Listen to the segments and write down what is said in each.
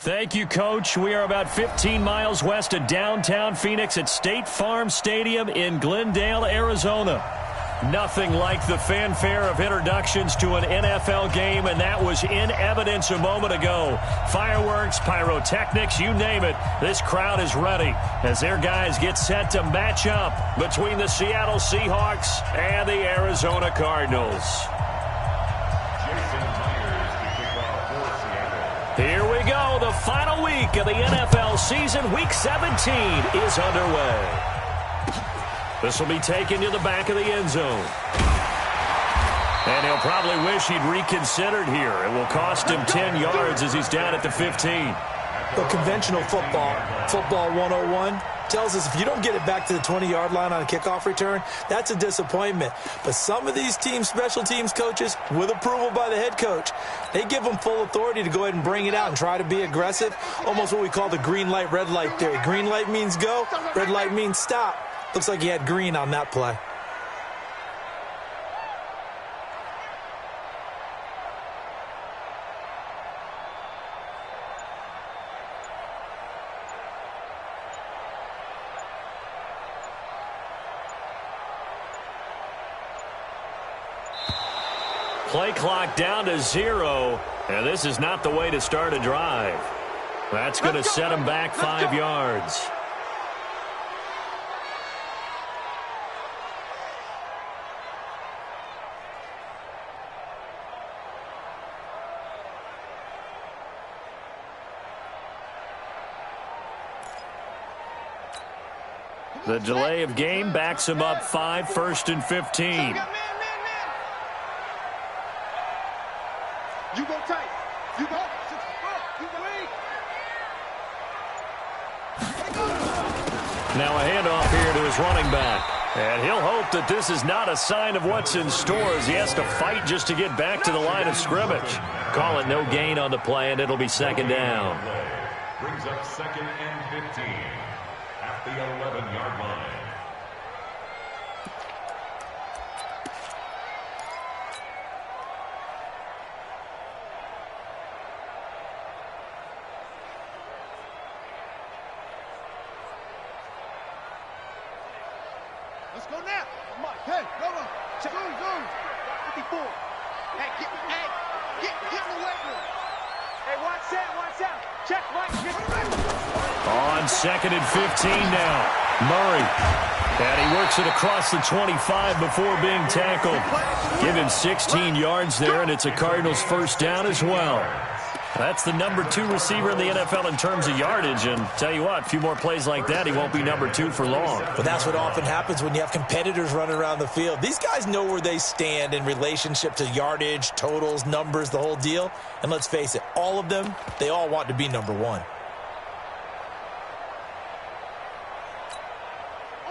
Thank you, Coach. We are about 15 miles west of downtown Phoenix at State Farm Stadium in Glendale, Arizona. Nothing like the fanfare of introductions to an NFL game, and that was in evidence a moment ago. Fireworks, pyrotechnics, you name it. This crowd is ready as their guys get set to match up between the Seattle Seahawks and the Arizona Cardinals. Here we go. The final week of the NFL season. Week 17 is underway. This will be taken to the back of the end zone. And he'll probably wish he'd reconsidered here. It will cost him 10 yards as he's down at the 15. The conventional football 101, tells us if you don't get it back to the 20-yard line on a kickoff return, that's a disappointment. But some of these teams, special teams coaches, with approval by the head coach, they give them full authority to go ahead and bring it out and try to be aggressive. Almost what we call the green light, red light theory. Green light means go, red light means stop. Looks like he had green on that play. Play clock down to 0, and this is not the way to start a drive. That's going to set him back 5 yards. The delay of game backs him up 5, 1st and 15. You go tight. You go. Now a handoff here to his running back. And he'll hope that this is not a sign of what's in store as he has to fight just to get back to the line of scrimmage. Call it no gain on the play, and it'll be second down. Brings up 2nd and 15 at the 11-yard line. Let's go now. Come on. Hey, go on. Check. Go. 54. Hey, get in the weight room. Hey, watch out. Check, Mike. On 2nd and 15 now. Murray. And he works it across the 25 before being tackled. Give him 16 yards there, and it's a Cardinals first down as well. That's the number 2 receiver in the NFL in terms of yardage, and tell you what, a few more plays like that, he won't be number 2 for long. But that's what often happens when you have competitors running around the field. These guys know where they stand in relationship to yardage, totals, numbers, the whole deal. And let's face it, all of them, they all want to be number 1. On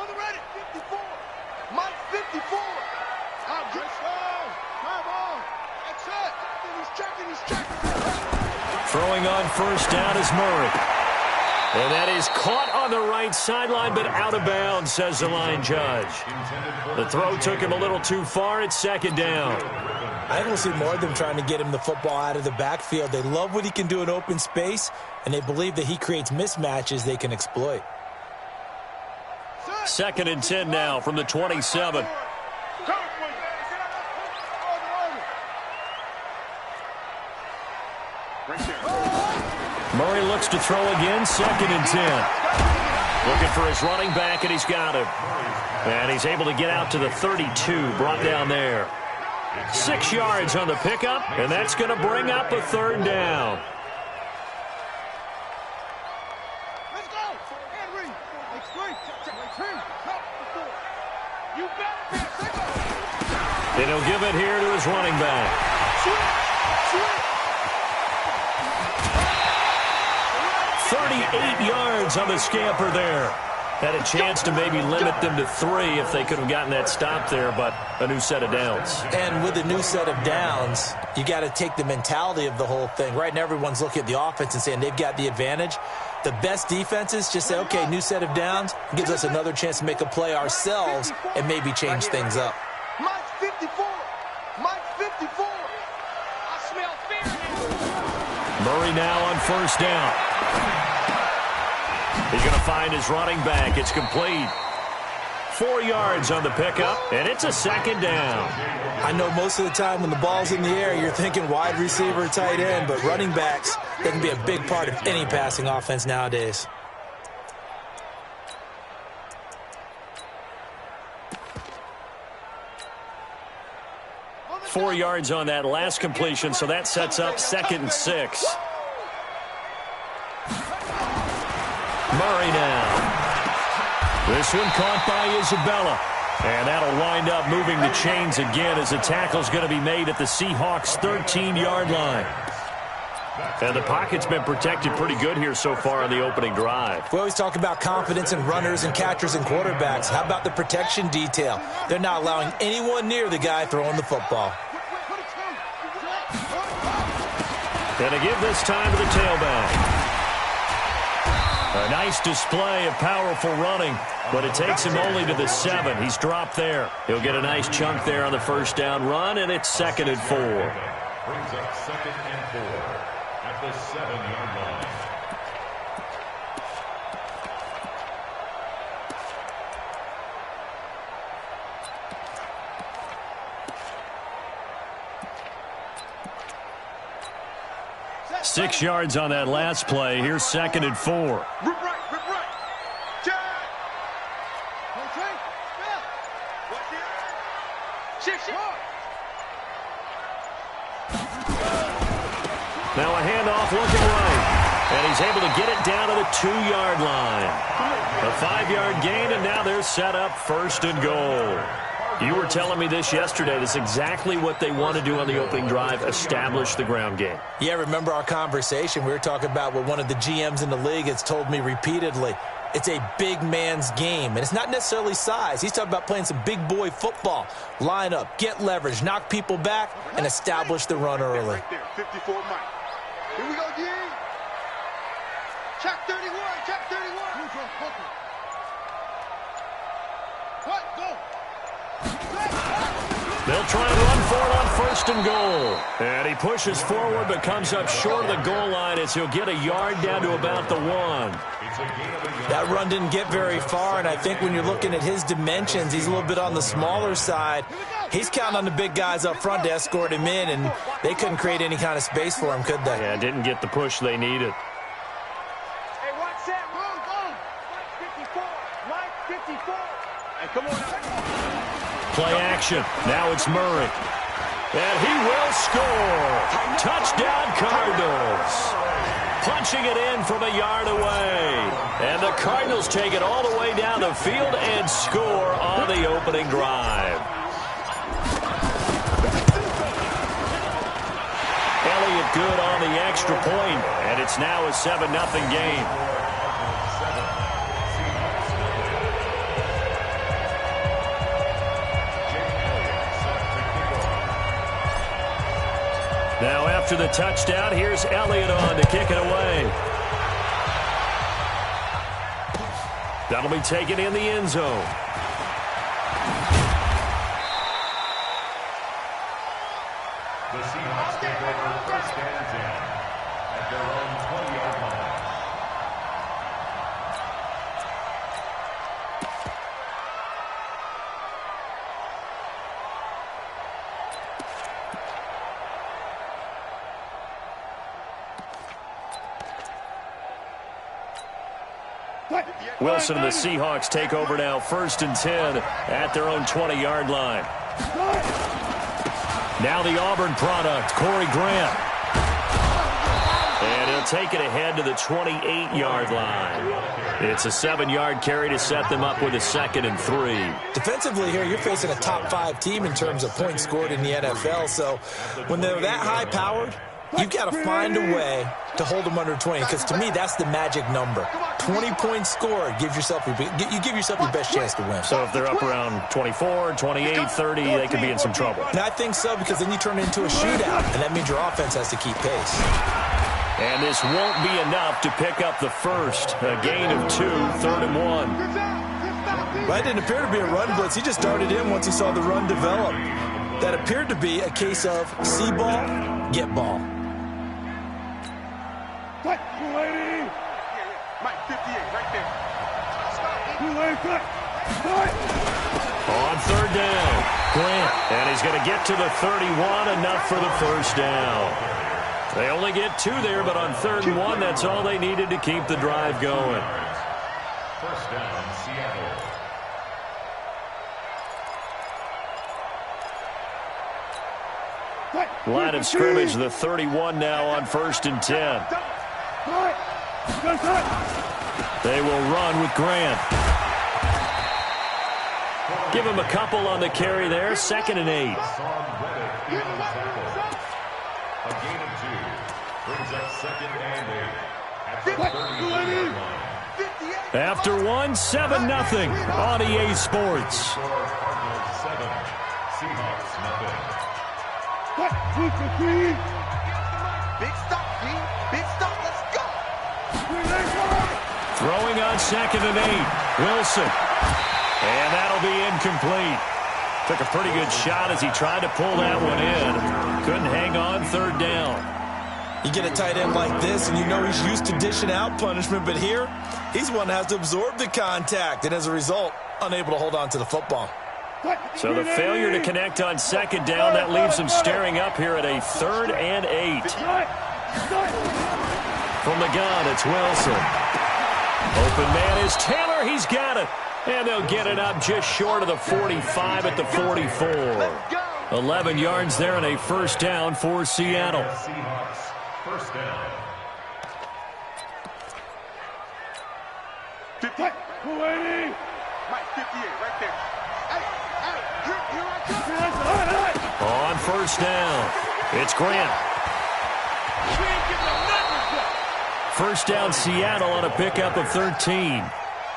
the ready, 54. Mike, 54. I'm just come on. That's it. He's checking. Throwing on first down is Murray. And that is caught on the right sideline, but out of bounds, says the line judge. The throw took him a little too far. It's second down. I don't see more of them trying to get him the football out of the backfield. They love what he can do in open space, and they believe that he creates mismatches they can exploit. 2nd and 10 now from the 27. Murray looks to throw again, 2nd and 10. Looking for his running back, and he's got him. And he's able to get out to the 32, brought down there. 6 yards on the pickup, and that's going to bring up a 3rd down. Let's go. Henry. And he'll give it here to his running back. 38 yards on the scamper there. Had a chance to maybe limit them to 3 if they could have gotten that stop there, but a new set of downs. And with a new set of downs, you got to take the mentality of the whole thing. Right now, everyone's looking at the offense and saying they've got the advantage. The best defenses just say, okay, new set of downs, gives us another chance to make a play ourselves and maybe change things up. Mike's 54. Mike's 54. I smell fear. Murray now on first down. He's going to find his running back. It's complete. 4 yards on the pickup, and it's a second down. I know most of the time when the ball's in the air, you're thinking wide receiver, tight end, but running backs, they can be a big part of any passing offense nowadays. Four yards on that last completion, so that sets up 2nd and 6. Murray now. This one caught by Isabella. And that'll wind up moving the chains again as the tackle's going to be made at the Seahawks' 13-yard line. And the pocket's been protected pretty good here so far on the opening drive. We always talk about confidence in runners and catchers and quarterbacks. How about the protection detail? They're not allowing anyone near the guy throwing the football. And to give this time to the tailback. A nice display of powerful running, but it takes him only to the 7. He's dropped there. He'll get a nice chunk there on the first down run, and it's 2nd and 4. Brings up 2nd and 4 at the 7-yard line. Six yards on that last play. Here's 2nd and 4. Rip right, rip right. Check. Okay. Yeah. What's it? Shift. Now a handoff looking right. And he's able to get it down to the 2-yard line. A 5-yard gain, and now they're set up 1st and goal. You were telling me this yesterday. That's exactly what they want to do on the opening drive, establish the ground game. Yeah, remember our conversation? We were talking about what one of the GMs in the league has told me repeatedly. It's a big man's game, and it's not necessarily size. He's talking about playing some big boy football. Line up, get leverage, knock people back, and establish the run early. Right there, 54 Mike. Here we go, D. Check 31, check 31. What? Go. They'll try and run for it on 1st and goal. And he pushes forward but comes up short of the goal line as he'll get a yard down to about the 1. That run didn't get very far, and I think when you're looking at his dimensions, he's a little bit on the smaller side. He's counting on the big guys up front to escort him in, and they couldn't create any kind of space for him, could they? Yeah, didn't get the push they needed. Hey, watch that. Move. Mike 54. Mike 54. Hey, come on now. Play action. Now it's Murray. And he will score. Touchdown Cardinals. Punching it in from a yard away. And the Cardinals take it all the way down the field and score on the opening drive. Elliott good on the extra point, and it's now a 7-0 game. Now after the touchdown, here's Elliott on to kick it away. That'll be taken in the end zone. The Seahawks take over 1st and 10 at their own 20-yard line. Wilson and the Seahawks take over now 1st and 10 at their own 20-yard line. Now the Auburn product, Corey Grant. And he'll take it ahead to the 28-yard line. It's a 7-yard carry to set them up with a 2nd and 3. Defensively here, you're facing a top-5 team in terms of points scored in the NFL. So when they're that high-powered, you've got to find a way to hold them under 20, because to me, that's the magic number. 20 points scored, you give yourself your best chance to win. So if they're up around 24, 28, 30, they could be in some trouble. And I think so, because then you turn it into a shootout, and that means your offense has to keep pace. And this won't be enough to pick up the first. A gain of 2, 3rd and 1. Well, it didn't appear to be a run blitz. He just darted in once he saw the run develop. That appeared to be a case of see ball, get ball. 58, right there. On third down, Grant. And he's going to get to the 31, enough for the first down. They only get 2 there, but on 3rd and 1, that's all they needed to keep the drive going. First down, Seattle. Line of scrimmage, the 31 now on 1st and 10. They will run with Grant. Give him a couple on the carry there. 2nd and 8. A gain of 2 brings up 2nd and 8 at the 30-yard line. After 1, 7-0 on EA Sports. Cardinals 7, Seahawks nothing. Big stop, D. Big stop. Let's go. Throwing on 2nd and 8. Wilson. And that'll be incomplete. Took a pretty good shot as he tried to pull that one in. Couldn't hang on 3rd down. You get a tight end like this, and you know he's used to dishing out punishment, but here, he's one that has to absorb the contact, and as a result, unable to hold on to the football. So the failure to connect on 2nd down, that leaves him staring up here at a 3rd and 8. From the gun, it's Wilson. Open man is Taylor. He's got it. And they'll get it up just short of the 45 at the 44. 11 yards there and a first down for Seattle. Seahawks, first down. 50. Mike, 58, right there. Hey, here I come. On first down, it's Grant. First down, Seattle on a pickup of 13.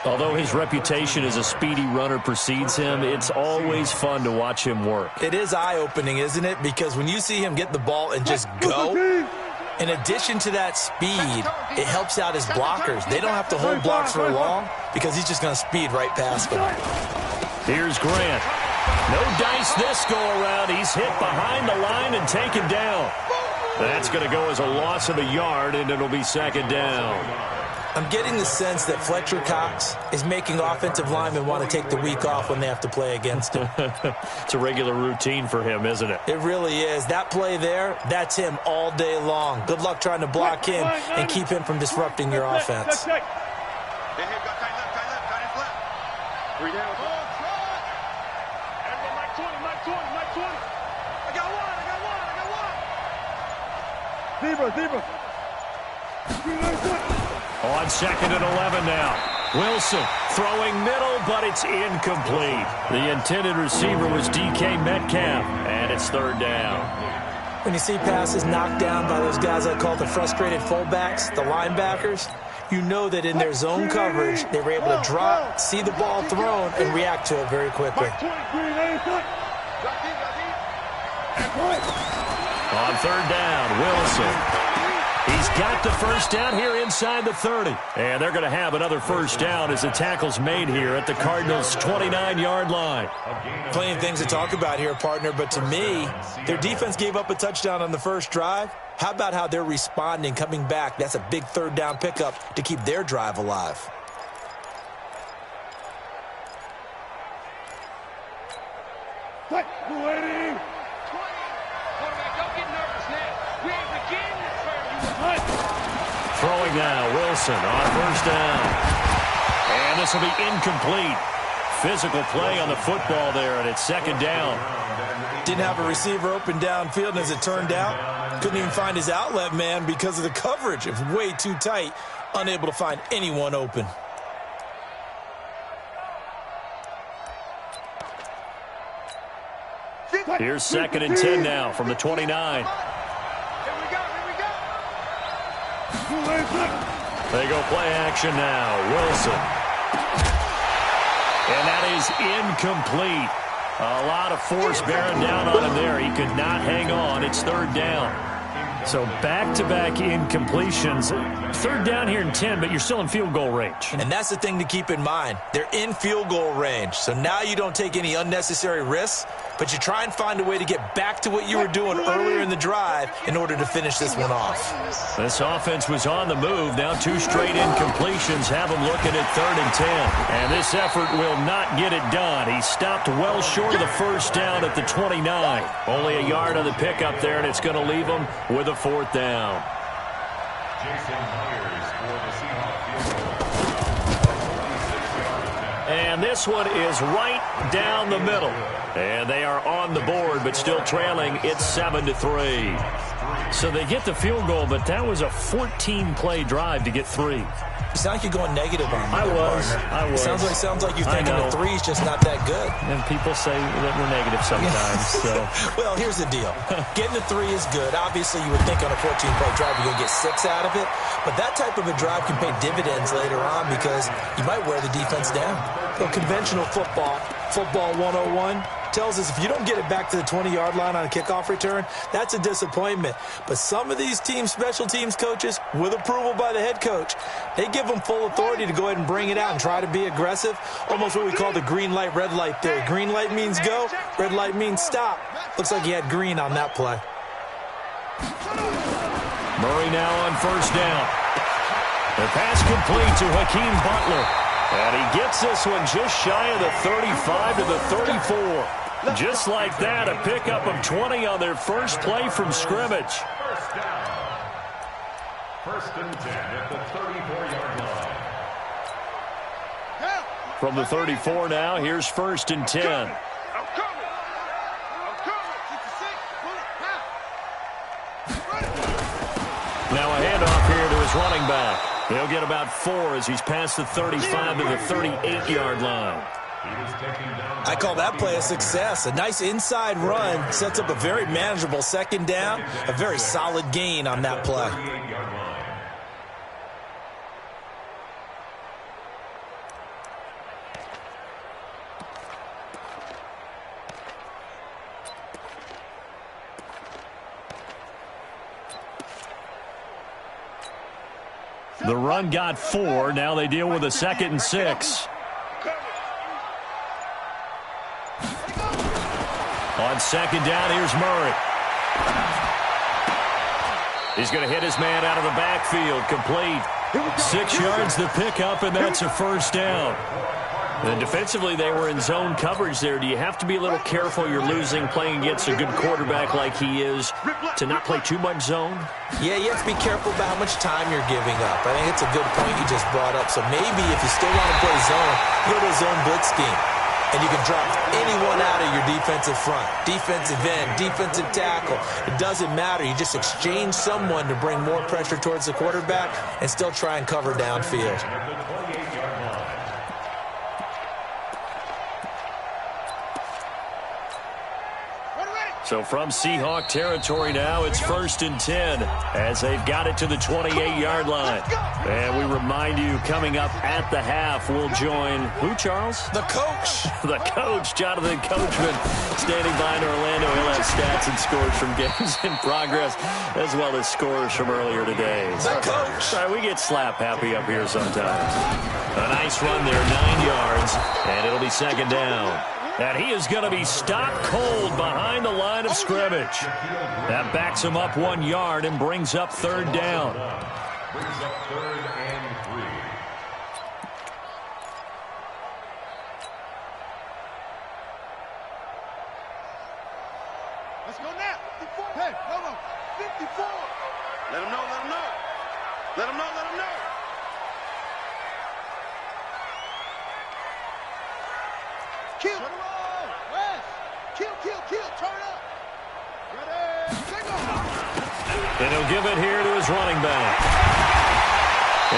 Although his reputation as a speedy runner precedes him, it's always fun to watch him work. It is eye-opening, isn't it? Because when you see him get the ball and just go, in addition to that speed, it helps out his blockers. They don't have to hold blocks for long because he's just going to speed right past them. Here's Grant. No dice this go-around. He's hit behind the line and taken down. That's going to go as a loss of a yard, and it'll be 2nd down. I'm getting the sense that Fletcher Cox is making offensive linemen want to take the week off when they have to play against him. It's a regular routine for him, isn't it? It really is. That play there, that's him all day long. Good luck trying to block him and keep him from disrupting your offense. Hey, got tight left. 3 down. Mike 20. I got one. Zebra. On 2nd and 11 now. Wilson throwing middle, but it's incomplete. The intended receiver was DK Metcalf, and it's 3rd down. When you see passes knocked down by those guys I call the frustrated fullbacks, the linebackers, you know that in their zone coverage, they were able to drop, see the ball thrown, and react to it very quickly. On 3rd down, Wilson. He's got the first down here inside the 30. And they're going to have another first down as the tackle's made here at the Cardinals' 29-yard line. Plenty of things to talk about here, partner, but to me, their defense gave up a touchdown on the first drive. How about how they're responding, coming back? That's a big 3rd down pickup to keep their drive alive. Throwing now, Wilson on first down. And this will be incomplete. Physical play on the football there, and it's 2nd down. Didn't have a receiver open downfield, and as it turned out, couldn't even find his outlet man because of the coverage. It was way too tight, unable to find anyone open. Here's 2nd and 10 now from the 29. They go play action now. Wilson. And that is incomplete. A lot of force bearing down on him there. He could not hang on. It's 3rd down. So back-to-back incompletions. Third down here in 10, but you're still in field goal range. And that's the thing to keep in mind. They're in field goal range. So now you don't take any unnecessary risks, but you try and find a way to get back to what you were doing earlier in the drive in order to finish this one off. This offense was on the move. Now 2 straight incompletions have them looking at 3rd and 10. And this effort will not get it done. He stopped well short of the first down at the 29. Only a yard on the pickup there, and it's going to leave them with a 4th down. Jason Myers for the Seahawks field goal. And this one is right down the middle. And they are on the board, but still trailing. It's 7-3. So they get the field goal, but that was a 14-play drive to get 3. You sound like you're going negative on me. I was. Sounds like you're thinking the 3's just not that good. And people say that we're negative sometimes. So. Well, here's the deal. Getting the 3 is good. Obviously, you would think on a 14-play drive you're going to get 6 out of it. But that type of a drive can pay dividends later on because you might wear the defense down. So conventional football 101, tells us if you don't get it back to the 20-yard line on a kickoff return, that's a disappointment. But some of these special teams coaches, with approval by the head coach, they give them full authority to go ahead and bring it out and try to be aggressive, almost what we call the green light, red light theory. Green light means go, red light means stop. Looks like he had green on that play. Murray now on 1st down. The pass complete to Hakeem Butler. And he gets this one just shy of the 35 to the 34. Just like that, a pickup of 20 on their first play from scrimmage. First down. 1st and 10 at the 34-yard line. From the 34 now, here's 1st and 10. I'm coming. 66. Now a handoff here to his running back. He'll get about 4 as he's past the 35 to the 38-yard line. I call that play a success. A nice inside run sets up a very manageable 2nd down, a very solid gain on that play. The run got 4. Now they deal with a 2nd and 6. On 2nd down, here's Murray. He's going to hit his man out of the backfield. Complete. 6 yards the pickup, and that's a 1st down. And defensively, they were in zone coverage there. Do you have to be a little careful? You're losing, playing against a good quarterback like he is, to not play too much zone? Yeah, you have to be careful about how much time you're giving up. I think it's a good point you just brought up. So maybe if you still want to play zone, go to a zone blitz scheme. And you can drop anyone out of your defensive front, defensive end, defensive tackle. It doesn't matter. You just exchange someone to bring more pressure towards the quarterback and still try and cover downfield. So from Seahawk territory now, it's 1st and 10 as they've got it to the 28-yard line. And we remind you, coming up at the half, we'll join who, Charles? The coach. The coach, Jonathan Coachman, standing by in Orlando. He'll have stats and scores from games in progress, as well as scores from earlier today. The coach. Sorry, we get slap happy up here sometimes. A nice run there, 9 yards, and it'll be 2nd down. And he is going to be stopped cold behind the line of scrimmage. That backs him up 1 yard and brings up 3rd down. Brings up 3rd and 3. Let's go now. 54. Hey, hold on. 54. Let him know, let him know. Let him know, let him know. Kill. West. Kill. Turn up. Ready. Take off. And he'll give it here to his running back.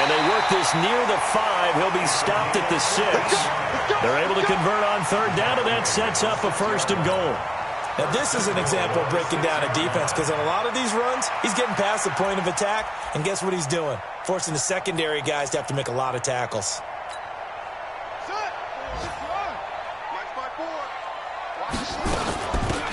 And they work this near the 5. He'll be stopped at the 6. They're able to convert on 3rd down, and that sets up a 1st and goal. Now, this is an example of breaking down a defense because on a lot of these runs, he's getting past the point of attack, and guess what he's doing? Forcing the secondary guys to have to make a lot of tackles.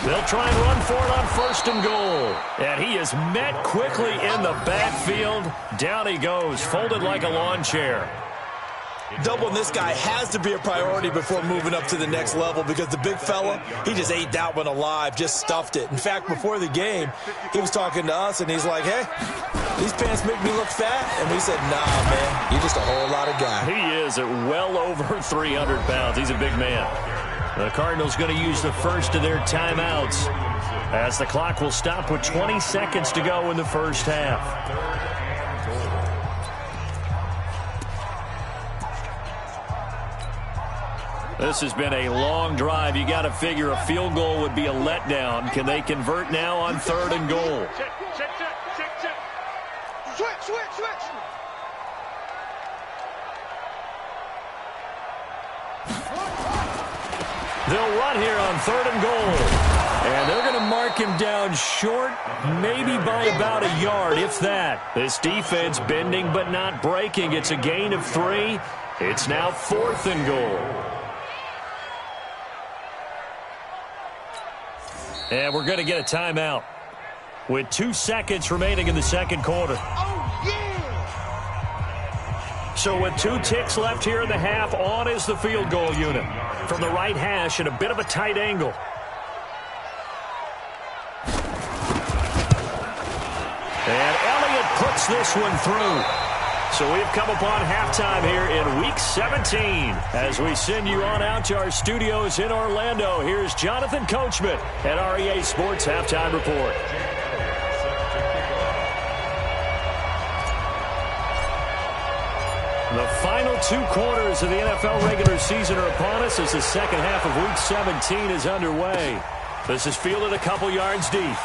They'll try and run for it on 1st and goal. And he is met quickly in the backfield. Down he goes, folded like a lawn chair. Doubling this guy has to be a priority before moving up to the next level because the big fella, he just ate that one alive, just stuffed it. In fact, before the game, he was talking to us, and he's like, hey, these pants make me look fat. And we said, nah, man, you're just a whole lot of guy. He is at well over 300 pounds. He's a big man. The Cardinals going to use the first of their timeouts as the clock will stop with 20 seconds to go in the first half. This has been a long drive. You got to figure a field goal would be a letdown. Can they convert now on 3rd and goal? Check. Switch. They'll run here on 3rd and goal. And they're going to mark him down short, maybe by about a yard, if that. This defense bending but not breaking. It's a gain of 3. It's now 4th and goal. And we're going to get a timeout with 2 seconds remaining in the second quarter. Oh, yeah! So with 2 ticks left here in the half, on is the field goal unit. From the right hash at a bit of a tight angle. And Elliott puts this one through. So we've come upon halftime here in Week 17. As we send you on out to our studios in Orlando, here's Jonathan Coachman at REA Sports Halftime Report. The final 2 quarters of the NFL regular season are upon us as the second half of Week 17 is underway. This is fielded a couple yards deep.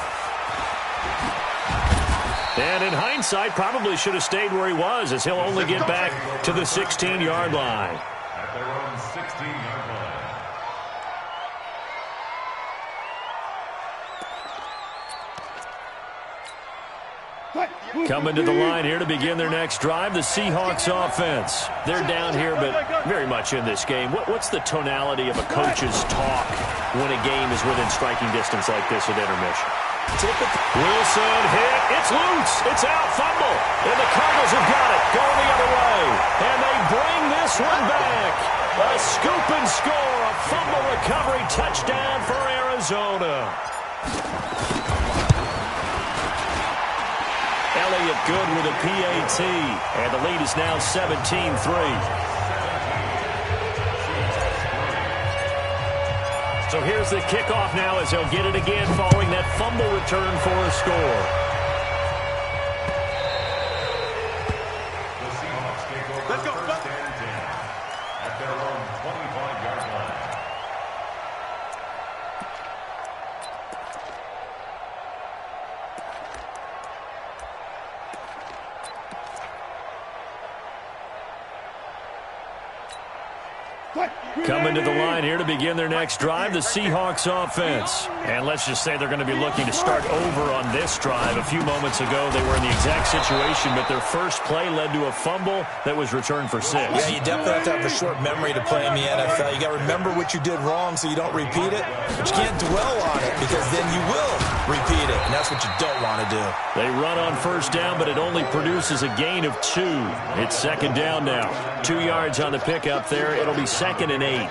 And in hindsight, probably should have stayed where he was, as he'll only get back to the 16-yard line. At their own 16-yard line. Coming to the line here to begin their next drive, the Seahawks offense. They're down here, but very much in this game. What's the tonality of a coach's talk when a game is within striking distance like this at intermission? Wilson hit. It's loose. It's out. Fumble. And the Cardinals have got it. Going the other way. And they bring this one back. A scoop and score. A fumble recovery touchdown for Arizona. Elliott good with a PAT. And the lead is now 17-3. So here's the kickoff now as they'll get it again following that fumble return for a score. The Seahawks take over 1st and 10 at their own 25-yard line. Coming to the line here to begin their next drive, the Seahawks offense. And let's just say they're going to be looking to start over on this drive. A few moments ago, they were in the exact situation, but their first play led to a fumble that was returned for 6. Yeah, you definitely have to have a short memory to play in the NFL. You got to remember what you did wrong so you don't repeat it, but you can't dwell on it because then you will repeat it, and that's what you don't want to do. They run on 1st down, but it only produces a gain of 2. It's 2nd down now. 2 yards on the pickup there. It'll be 2nd and 8.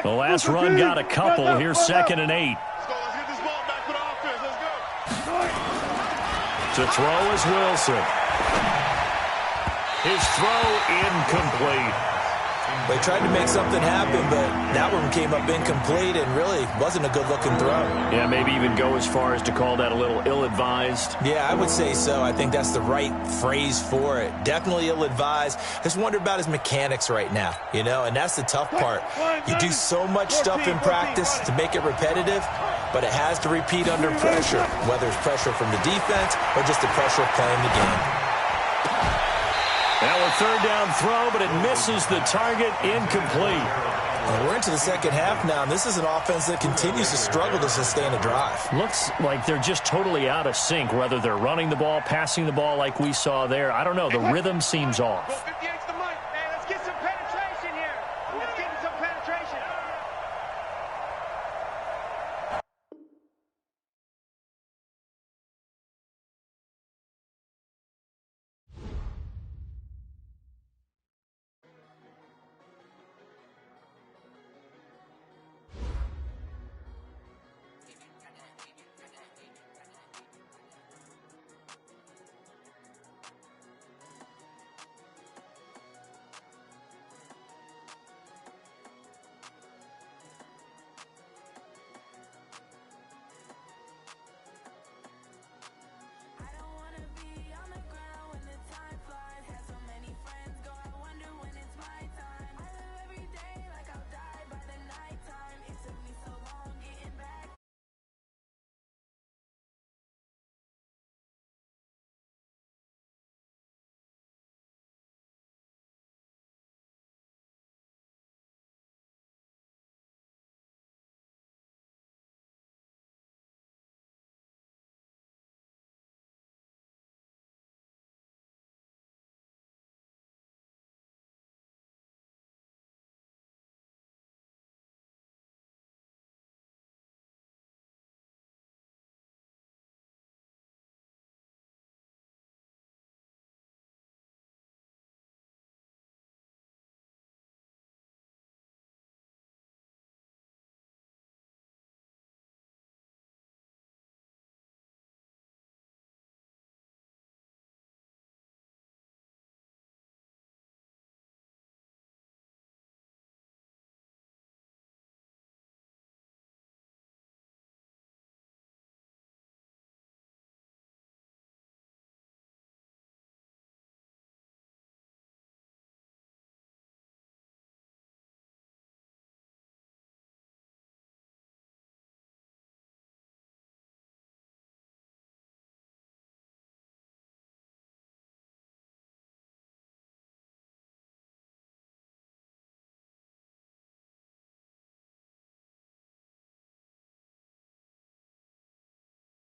The last run got a couple. Here's 2nd and 8. Let's get this ball back for the offense. Let's go. To throw is Wilson. His throw incomplete. They tried to make something happen, but that one came up incomplete and really wasn't a good-looking throw. Yeah, maybe even go as far as to call that a little ill-advised. Yeah, I would say so. I think that's the right phrase for it. Definitely ill-advised. Just wonder about his mechanics right now, you know, and that's the tough part. You do so much stuff in practice to make it repetitive, but it has to repeat under pressure, whether it's pressure from the defense or just the pressure of playing the game. Now a 3rd down throw, but it misses the target, incomplete. And we're into the second half now, and this is an offense that continues to struggle to sustain a drive. Looks like they're just totally out of sync, whether they're running the ball, passing the ball like we saw there. I don't know. The rhythm seems off.